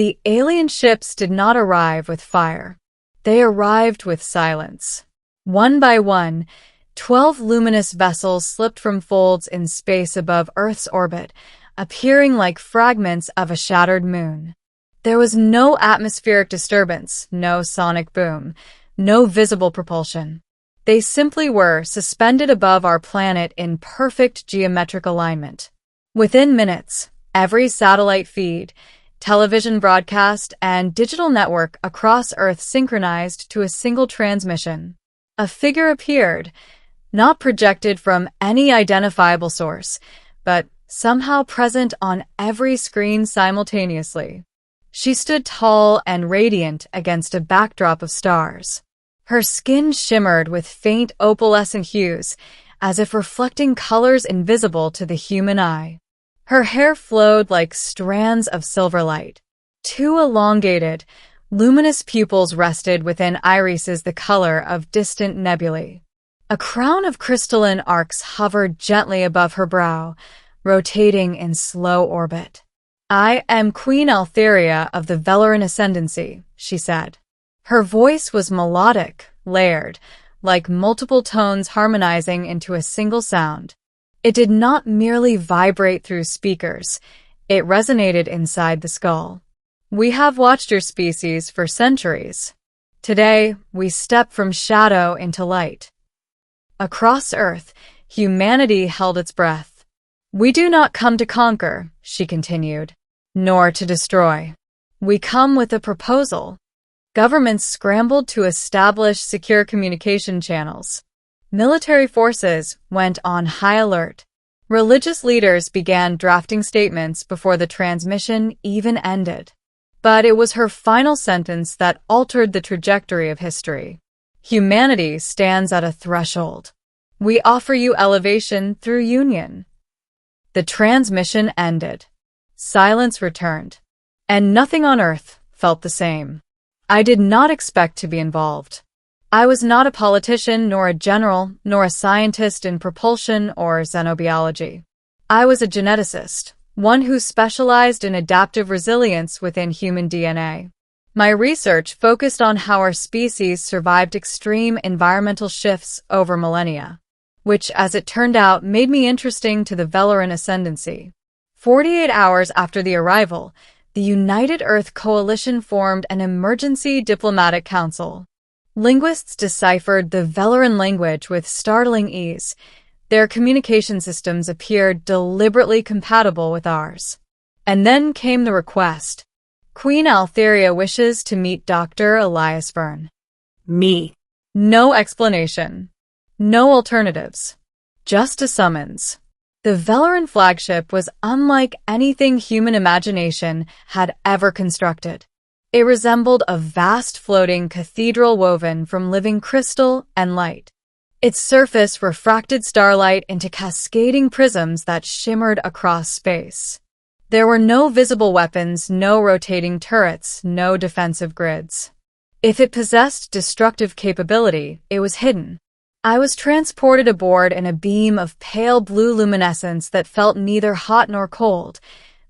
The alien ships did not arrive with fire. They arrived with silence. One by one, 12 luminous vessels slipped from folds in space above Earth's orbit, appearing like fragments of a shattered moon. There was no atmospheric disturbance, no sonic boom, no visible propulsion. They simply were suspended above our planet in perfect geometric alignment. Within minutes, every satellite feed, television broadcast, and digital network across Earth synchronized to a single transmission. A figure appeared, not projected from any identifiable source, but somehow present on every screen simultaneously. She stood tall and radiant against a backdrop of stars. Her skin shimmered with faint opalescent hues, as if reflecting colors invisible to the human eye. Her hair flowed like strands of silver light. Two elongated, luminous pupils rested within irises the color of distant nebulae. A crown of crystalline arcs hovered gently above her brow, rotating in slow orbit. "I am Queen Altheria of the Velaryn Ascendancy," she said. Her voice was melodic, layered, like multiple tones harmonizing into a single sound. It did not merely vibrate through speakers, it resonated inside the skull. "We have watched your species for centuries. Today, we step from shadow into light." Across Earth, humanity held its breath. "We do not come to conquer," she continued, "nor to destroy. We come with a proposal." Governments scrambled to establish secure communication channels. Military forces went on high alert. Religious leaders began drafting statements before the transmission even ended. But it was her final sentence that altered the trajectory of history. "Humanity stands at a threshold. We offer you elevation through union." The transmission ended. Silence returned. And nothing on Earth felt the same. I did not expect to be involved. I was not a politician, nor a general, nor a scientist in propulsion or xenobiology. I was a geneticist, one who specialized in adaptive resilience within human DNA. My research focused on how our species survived extreme environmental shifts over millennia, which, as it turned out, made me interesting to the Velaryn Ascendancy. 48 hours after the arrival, the United Earth Coalition formed an emergency diplomatic council. Linguists deciphered the Velaryn language with startling ease. Their communication systems appeared deliberately compatible with ours. And then came the request. "Queen Altheria wishes to meet Dr. Elias Verne." Me. No explanation. No alternatives. Just a summons. The Velaryn flagship was unlike anything human imagination had ever constructed. It resembled a vast floating cathedral woven from living crystal and light. Its surface refracted starlight into cascading prisms that shimmered across space. There were no visible weapons, no rotating turrets, no defensive grids. If it possessed destructive capability, it was hidden. I was transported aboard in a beam of pale blue luminescence that felt neither hot nor cold,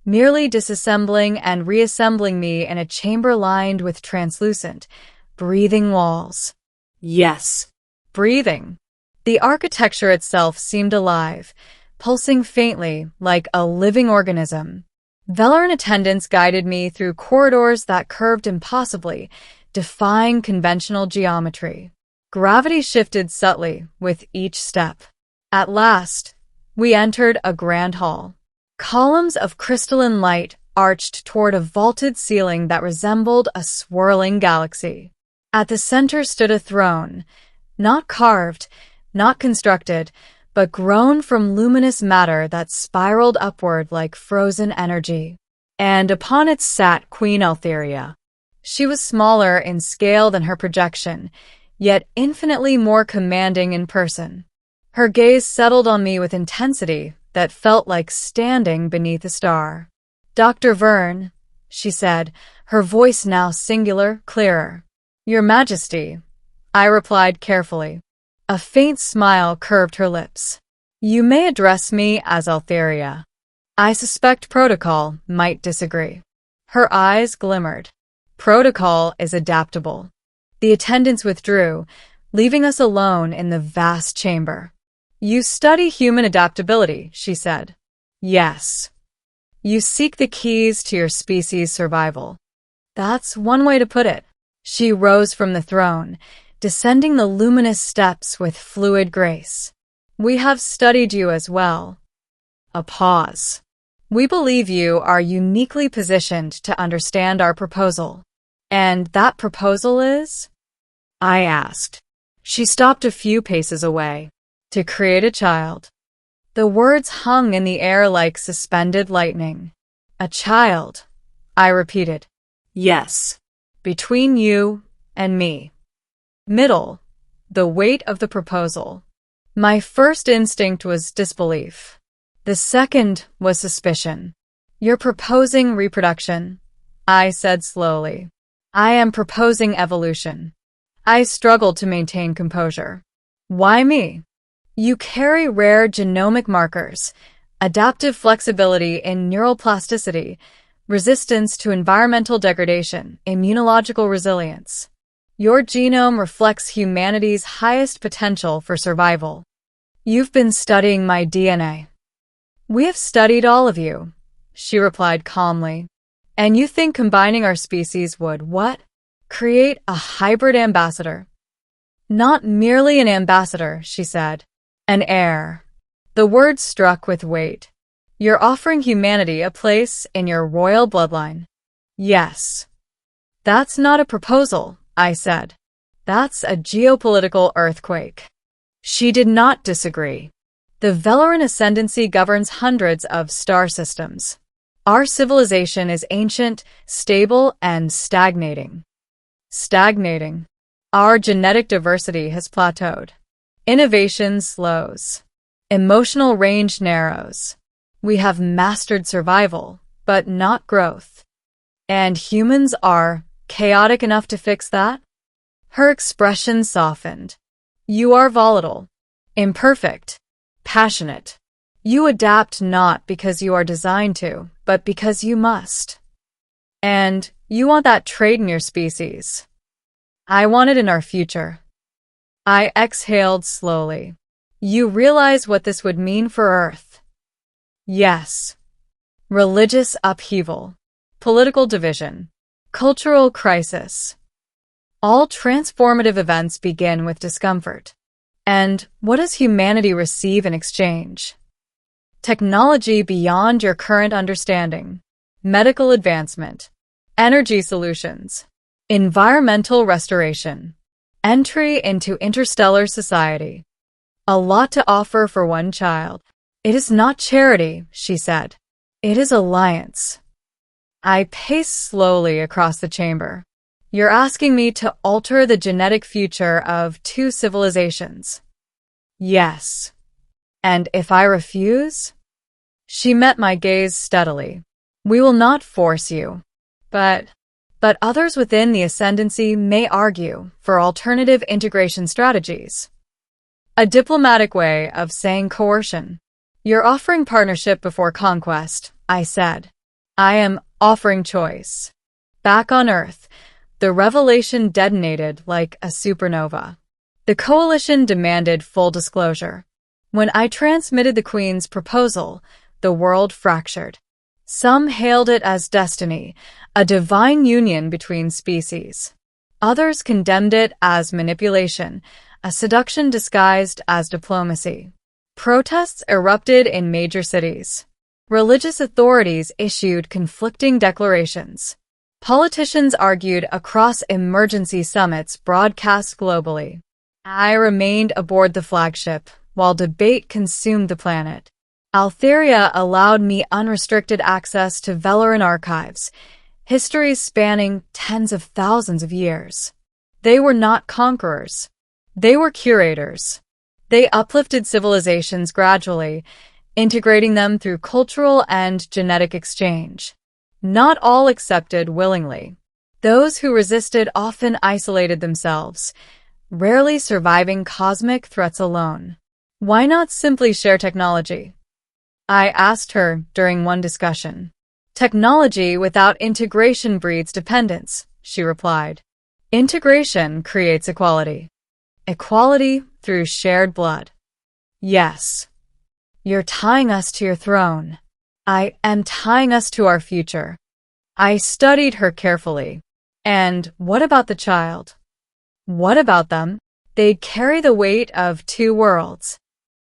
merely disassembling and reassembling me in a chamber lined with translucent, breathing walls. Yes, breathing. The architecture itself seemed alive, pulsing faintly like a living organism. Velaryn attendants guided me through corridors that curved impossibly, defying conventional geometry. Gravity shifted subtly with each step. At last, we entered a grand hall. Columns of crystalline light arched toward a vaulted ceiling that resembled a swirling galaxy. At the center stood a throne, not carved, not constructed, but grown from luminous matter that spiraled upward like frozen energy. And upon it sat Queen Altheria. She was smaller in scale than her projection, yet infinitely more commanding in person. Her gaze settled on me with intensity that felt like standing beneath a star. "Dr. Verne," she said, her voice now singular, clearer. "Your Majesty," I replied carefully. A faint smile curved her lips. "You may address me as Altheria. I suspect protocol might disagree." Her eyes glimmered. Protocol is adaptable. The attendants withdrew, leaving us alone in the vast chamber. You study human adaptability, she said. Yes. You seek the keys to your species' survival. That's one way to put it. She rose from the throne, descending the luminous steps with fluid grace. We have studied you as well. A pause. We believe you are uniquely positioned to understand our proposal. And that proposal is? I asked. She stopped a few paces away. To create a child. The words hung in the air like suspended lightning. A child, I repeated. Yes. Between you and me. Middle. The weight of the proposal. My first instinct was disbelief. The second was suspicion. You're proposing reproduction, I said slowly. I am proposing evolution. I struggled to maintain composure. Why me? You carry rare genomic markers, adaptive flexibility in neural plasticity, resistance to environmental degradation, immunological resilience. Your genome reflects humanity's highest potential for survival. You've been studying my DNA. We have studied all of you, she replied calmly. And you think combining our species would, what? Create a hybrid ambassador. Not merely an ambassador, she said. An heir. The word struck with weight. You're offering humanity a place in your royal bloodline. Yes. That's not a proposal, I said. That's a geopolitical earthquake. She did not disagree. The Velaryn ascendancy governs hundreds of star systems. Our civilization is ancient, stable, and stagnating. Stagnating. Our genetic diversity has plateaued. Innovation slows. Emotional range narrows. We have mastered survival, but not growth. And humans are chaotic enough to fix that? Her expression softened. You are volatile, imperfect, passionate. You adapt not because you are designed to, but because you must. And you want that trait in your species. I want it in our future. I exhaled slowly. You realize what this would mean for Earth? Yes. Religious upheaval, political division, cultural crisis. All transformative events begin with discomfort. And what does humanity receive in exchange? Technology beyond your current understanding, medical advancement, energy solutions, environmental restoration, entry into interstellar society. A lot to offer for one child. It is not charity, she said. It is alliance. I paced slowly across the chamber. You're asking me to alter the genetic future of two civilizations. Yes. And if I refuse? She met my gaze steadily. We will not force you. But others within the ascendancy may argue for alternative integration strategies. A diplomatic way of saying coercion. You're offering partnership before conquest, I said. I am offering choice. Back on Earth, the revelation detonated like a supernova. The coalition demanded full disclosure. When I transmitted the Queen's proposal, the world fractured. Some hailed it as destiny, a divine union between species. Others condemned it as manipulation, a seduction disguised as diplomacy. Protests erupted in major cities. Religious authorities issued conflicting declarations. Politicians argued across emergency summits broadcast globally. I remained aboard the Flagship while debate consumed the planet. Altheria allowed me unrestricted access to Velaryn archives, histories spanning tens of thousands of years. They were not conquerors. They were curators. They uplifted civilizations gradually, integrating them through cultural and genetic exchange. Not all accepted willingly. Those who resisted often isolated themselves, rarely surviving cosmic threats alone. Why not simply share technology? I asked her during one discussion. Technology without integration breeds dependence, she replied. Integration creates equality. Equality through shared blood. Yes. You're tying us to your throne. I am tying us to our future. I studied her carefully. And what about the child? What about them? They'd carry the weight of two worlds.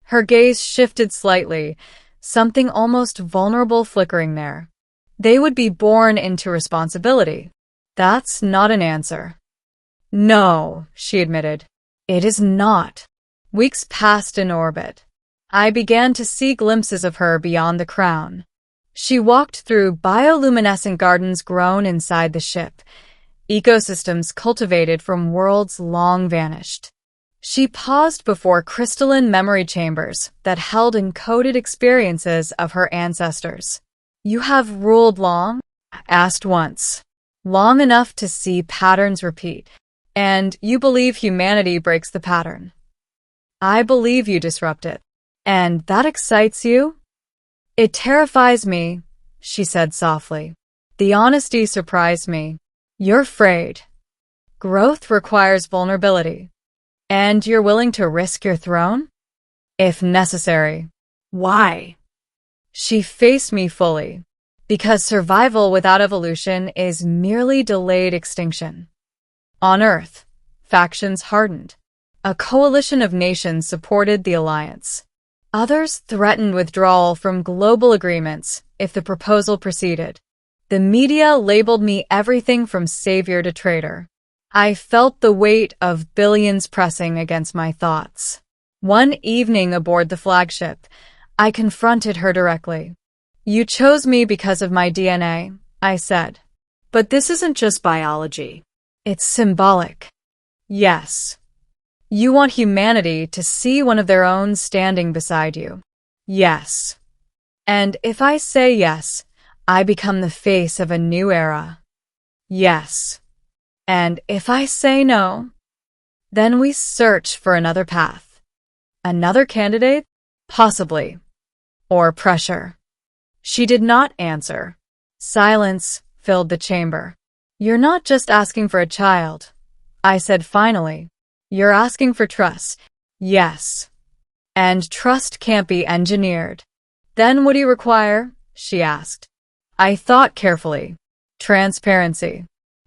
Her gaze shifted slightly, something almost vulnerable flickering there. They would be born into responsibility. That's not an answer. No, she admitted. It is not. Weeks passed in orbit. I began to see glimpses of her beyond the crown. She walked through bioluminescent gardens grown inside the ship, ecosystems cultivated from worlds long vanished. She paused before crystalline memory chambers that held encoded experiences of her ancestors. You have ruled long? Asked once. Long enough to see patterns repeat. And you believe humanity breaks the pattern. I believe you disrupt it. And that excites you? It terrifies me, she said softly. The honesty surprised me. You're afraid. Growth requires vulnerability. And you're willing to risk your throne? If necessary. Why? She faced me fully. Because survival without evolution is merely delayed extinction. On Earth, factions hardened. A coalition of nations supported the alliance. Others threatened withdrawal from global agreements if the proposal proceeded. The media labeled me everything from savior to traitor. I felt the weight of billions pressing against my thoughts. One evening aboard the Flagship, I confronted her directly. You chose me because of my DNA, I said. But this isn't just biology. It's symbolic. Yes. You want humanity to see one of their own standing beside you. Yes. And if I say yes, I become the face of a new era. Yes. And if I say no, then we search for another path. Another candidate? Possibly. Or pressure. She did not answer. Silence filled the chamber. You're not just asking for a child, I said finally. You're asking for trust. Yes. And trust can't be engineered. Then what do you require? She asked. I thought carefully. Transparency.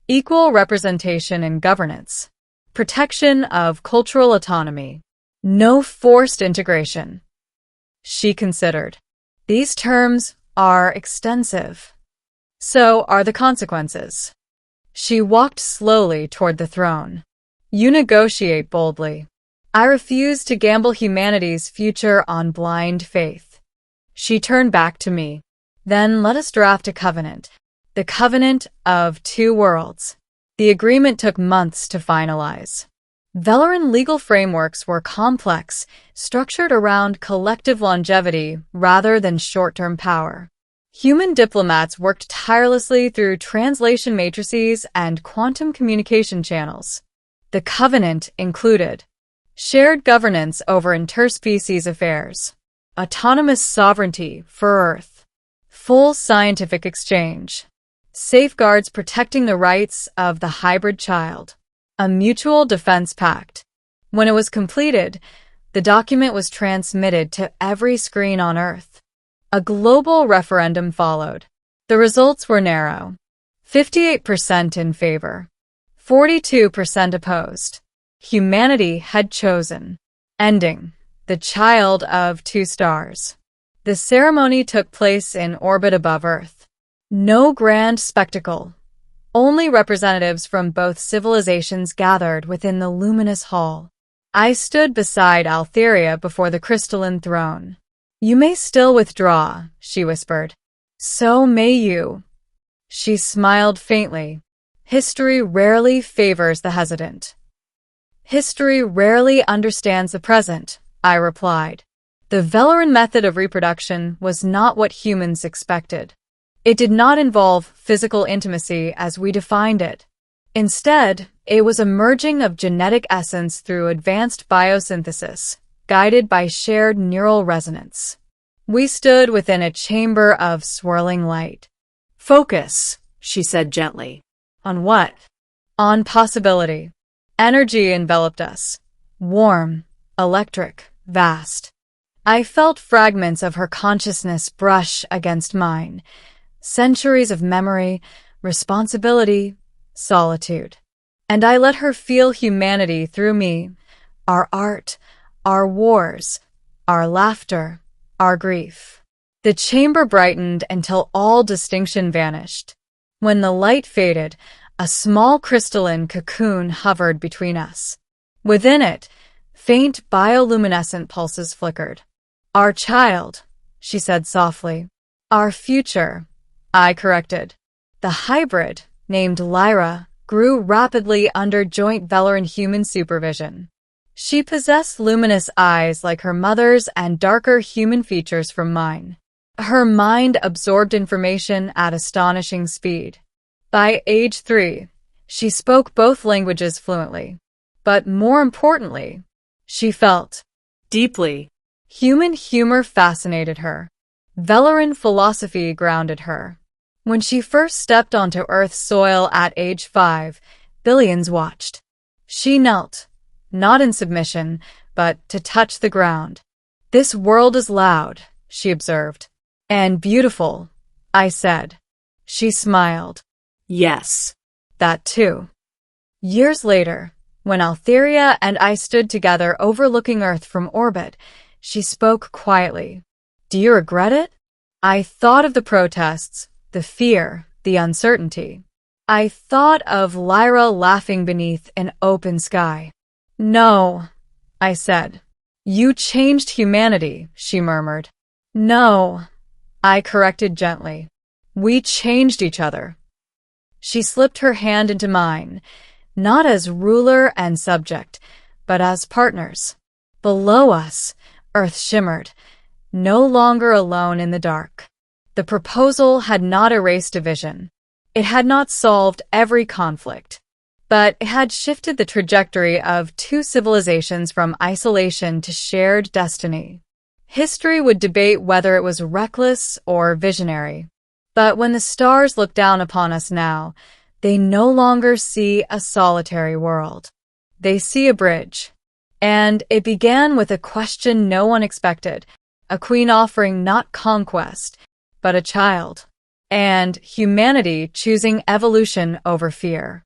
Equal representation in governance. Protection of cultural autonomy. No forced integration. She considered. These terms are extensive. So are the consequences. She walked slowly toward the throne. You negotiate boldly. I refuse to gamble humanity's future on blind faith. She turned back to me. Then let us draft a covenant. The covenant of two worlds. The agreement took months to finalize. Velaryn legal frameworks were complex, structured around collective longevity rather than short-term power. Human diplomats worked tirelessly through translation matrices and quantum communication channels. The covenant included shared governance over interspecies affairs, autonomous sovereignty for Earth, full scientific exchange, safeguards protecting the rights of the hybrid child, a mutual defense pact. When it was completed, the document was transmitted to every screen on Earth. A global referendum followed. The results were narrow. 58% in favor. 42% opposed. Humanity had chosen. Ending. The child of two stars. The ceremony took place in orbit above Earth. No grand spectacle. Only representatives from both civilizations gathered within the luminous hall. I stood beside Altheria before the crystalline throne. You may still withdraw, she whispered. So may you. She smiled faintly. History rarely favors the hesitant. History rarely understands the present, I replied. The Velaryn method of reproduction was not what humans expected. It did not involve physical intimacy as we defined it. Instead, it was a merging of genetic essence through advanced biosynthesis, guided by shared neural resonance. We stood within a chamber of swirling light. Focus, she said gently. On what? On possibility. Energy enveloped us. Warm, electric, vast. I felt fragments of her consciousness brush against mine. Centuries of memory, responsibility, solitude. And I let her feel humanity through me. Our art, our wars, our laughter, our grief. The chamber brightened until all distinction vanished. When the light faded, a small crystalline cocoon hovered between us. Within it, faint bioluminescent pulses flickered. Our child, she said softly. Our future, I corrected. The hybrid, named Lyra, grew rapidly under joint Velaryn human supervision. She possessed luminous eyes like her mother's and darker human features from mine. Her mind absorbed information at astonishing speed. By age 3, she spoke both languages fluently. But more importantly, she felt Deeply. Human humor fascinated her. Velaryn philosophy grounded her. When she first stepped onto Earth's soil at age 5, billions watched. She knelt, not in submission, but to touch the ground. This world is loud, she observed. And beautiful, I said. She smiled. Yes. That too. Years later, when Altheria and I stood together overlooking Earth from orbit, she spoke quietly. Do you regret it? I thought of the protests, the fear, the uncertainty. I thought of Lyra laughing beneath an open sky. No, I said. You changed humanity, she murmured. No, I corrected gently. We changed each other. She slipped her hand into mine, not as ruler and subject, but as partners. Below us, Earth shimmered, no longer alone in the dark. The proposal had not erased division. It had not solved every conflict, but it had shifted the trajectory of two civilizations from isolation to shared destiny. History would debate whether it was reckless or visionary. But when the stars look down upon us now, they no longer see a solitary world. They see a bridge. And it began with a question no one expected, a queen offering not conquest, but a child, and humanity choosing evolution over fear.